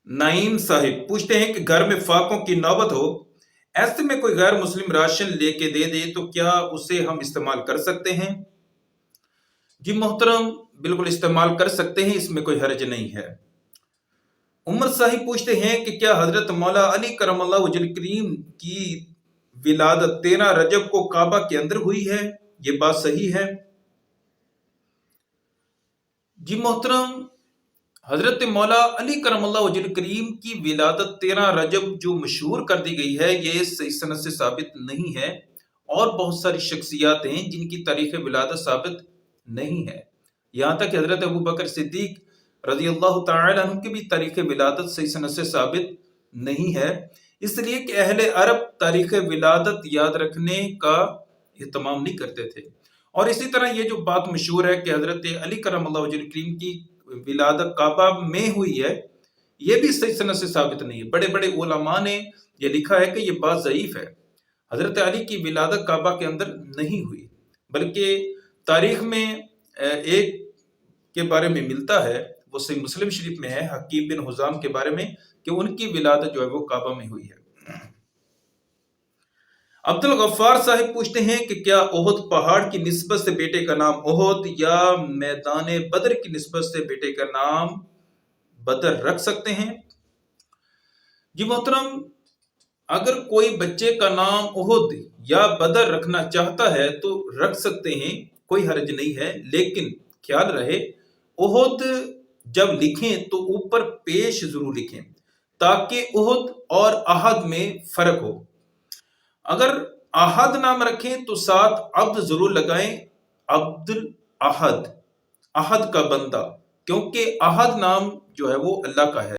नाइम साहिब पूछते हैं कि घर में फाकों की नौबत हो, ऐसे में कोई गैर मुस्लिम राशन लेके दे दे तो क्या उसे हम इस्तेमाल कर सकते हैं? जी मोहतरम, बिल्कुल इस्तेमाल कर सकते हैं, इसमें कोई हर्ज नहीं है। उमर साहिब पूछते हैं कि क्या हजरत मौला अली करमल्लाहु वजह करीम की विलादत 13 रजब को काबा के अंदर हुई है, ये बात सही है? जी मोहतरम, हजरत मौला अली करमल्लाहु वजह करीम की विलादत 13 रजब जो मशहूर कर दी गई है, ये सही सनद से साबित नहीं है। और बहुत सारी शख्सियात हैं जिनकी तारीख विलादत साबित नहीं है। यहाँ तक कि हजरत अबू बकर सिद्दीक रज़ी अल्लाह तआला अन्हु की भी तारीख विलादत सही सनद से साबित नहीं है, इसलिए कि अहले अरब तारीख विलादत याद रखने का एहतमाम नहीं करते थे। और इसी तरह ये जो बात मशहूर है कि हजरत अली करमल्लाहु वजह करीम की विलादत काबा में हुई है, ये भी सही सनद से साबित नहीं है। बड़े बड़े उलमा ने ये लिखा है कि ये बात ज़ईफ है। हजरत अली की विलादत काबा के अंदर नहीं हुई, बल्कि तारीख में एक के बारे में मिलता है, वो सही मुस्लिम शरीफ में है, हकीम बिन हुजाम के बारे में, कि उनकी विलादत जो है वो काबा में हुई है। अब्दुल गफ्फार साहिब पूछते हैं कि क्या ओहद पहाड़ की निस्बत से बेटे का नाम ओहद या मैदान बदर की निस्बत से बेटे का नाम बदर रख सकते हैं? जी मोहतरम, अगर कोई बच्चे का नाम ओहद या बदर रखना चाहता है तो रख सकते हैं, कोई हर्ज नहीं है, लेकिन ख्याल रहे ओहद जब लिखें तो ऊपर पेश जरूर लिखें, ताकि ओहद और अहद में फर्क हो। अगर अहद नाम रखें तो साथ अब्द जरूर लगाएं, अब्दुल अहद, अहद का बंदा, क्योंकि अहद नाम जो है वो अल्लाह का है।